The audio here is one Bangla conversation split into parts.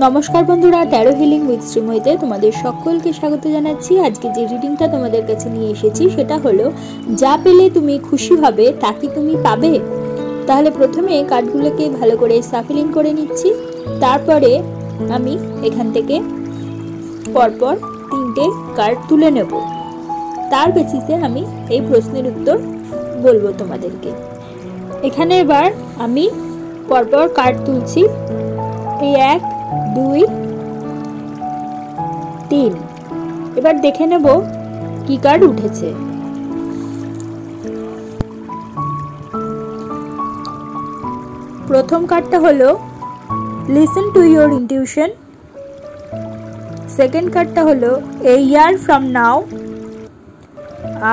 নমস্কার বন্ধুরা, ট্যারো হিলিং উইথ শ্রীময়ীতে তোমাদের সকলকে স্বাগত জানাচ্ছি। আজকে যে রিডিংটা তোমাদের কাছে নিয়ে এসেছি সেটা হলো, যা পেলে তুমি খুশি হবে তা কি তুমি পাবে? তাহলে প্রথমে কার্ডগুলোকে ভালো করে সাফলিং করে নিচ্ছি। তারপরে আমি এখান থেকে পরপর 3টে কার্ড তুলে নেব। তার বেসিসে আমি এই প্রশ্নের উত্তর বলবো তোমাদেরকে। এখানে এবার আমি পরপর কার্ড তুলছি। এই 1, 2, 3। এবার দেখে নেব কি কার্ড উঠেছে। প্রথম কার্ডটা হলো listen to your intuition. Second কার্ডটা হলো এ ইয়ার ফ্রম নাও।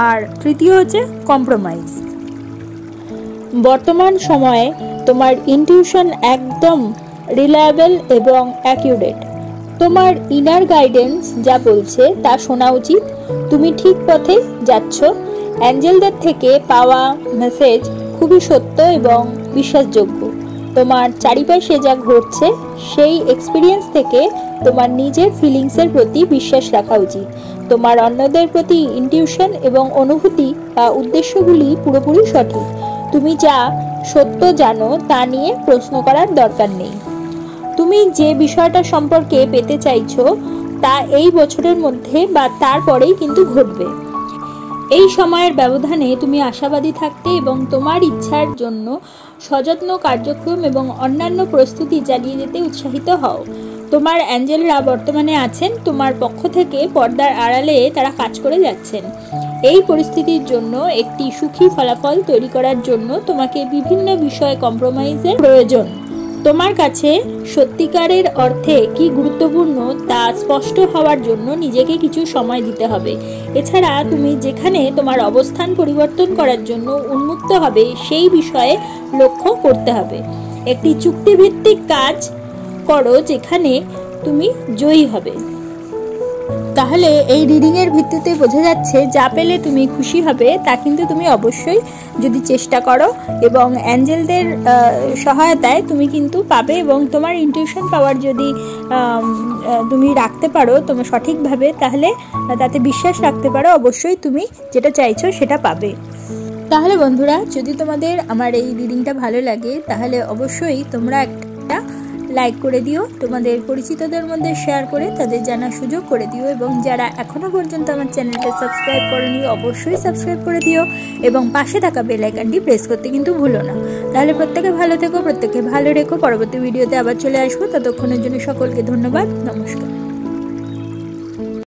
আর তৃতীয় হচ্ছে কম্প্রোমাইজ। বর্তমান সময়ে তোমার ইনটিউশন একদম রিলায়েবল এবং অ্যাকিউরেট। তোমার ইনার গাইডেন্স যা বলছে তা শোনা উচিত। তুমি ঠিক পথে যাচ্ছ। অ্যাঞ্জেলদের থেকে পাওয়া মেসেজ খুবই সত্য এবং বিশ্বাসযোগ্য। তোমার চারিপাশে যা ঘটছে সেই এক্সপিরিয়েন্স থেকে তোমার নিজের ফিলিংসের প্রতি বিশ্বাস রাখা উচিত। তোমার অন্যদের প্রতি ইনটিউশন এবং অনুভূতি বা উদ্দেশ্যগুলি পুরোপুরি সঠিক। তুমি যা সত্য জানো তা নিয়ে প্রশ্ন করার দরকার নেই। তুমি যে বিষয়টা সম্পর্কে পেতে চাইছো তা এই বছরের মধ্যে বা তারপরেই কিন্তু ঘটবে। এই সময়ের ব্যবধানে তুমি আশাবাদী থাকতে এবং তোমার ইচ্ছার জন্য সযত্ন কার্যক্রম এবং অন্যান্য প্রস্তুতি চালিয়ে যেতে উৎসাহিত হও। তোমার অ্যাঞ্জেলরা বর্তমানে আছেন তোমার পক্ষ থেকে, পর্দার আড়ালে তারা কাজ করে যাচ্ছেন। এই পরিস্থিতির জন্য একটি সুখী ফলাফল তৈরি করার জন্য তোমাকে বিভিন্ন বিষয়ে কম্প্রোমাইজের প্রয়োজন। তোমার কাছে সত্যিকারের অর্থে কি গুরুত্বপূর্ণ তা স্পষ্ট হওয়ার জন্য নিজেকে কিছু সময় দিতে হবে। এছাড়া তুমি যেখানে তোমার অবস্থান পরিবর্তন করার জন্য উন্মুক্ত হবে সেই বিষয়ে লক্ষ্য করতে হবে। একটি চুক্তিভিত্তিক কাজ করো যেখানে তুমি জয়ী হবে। তাহলে এই রিডিংয়ের ভিত্তিতে বোঝা যাচ্ছে যা পেলে তুমি খুশি হবে তা কিন্তু তুমি অবশ্যই যদি চেষ্টা করো এবং অ্যাঞ্জেলদের সহায়তায় তুমি কিন্তু পাবে। এবং তোমার ইনটিউশন পাওয়ার যদি তুমি রাখতে পারো তোমার সঠিকভাবে, তাহলে তাতে বিশ্বাস রাখতে পারো, অবশ্যই তুমি যেটা চাইছো সেটা পাবে। তাহলে বন্ধুরা, যদি তোমাদের আমার এই রিডিংটা ভালো লাগে তাহলে অবশ্যই তোমরা একটা লাইক করে দিও, তোমাদের পরিচিতদের মধ্যে শেয়ার করে তাদের জানার সুযোগ করে দিও। এবং যারা এখনো পর্যন্ত আমার চ্যানেলকে সাবস্ক্রাইব করোনি অবশ্যই সাবস্ক্রাইব করে দিও এবং পাশে থাকা বেল আইকনটি প্রেস করতে কিন্তু ভুলো না। তাহলে প্রত্যেকে ভালো থেকো, প্রত্যেকে ভালো রেখো। পরবর্তী ভিডিওতে আবার চলে আসবো। ততক্ষণের জন্য সকলকে ধন্যবাদ। নমস্কার।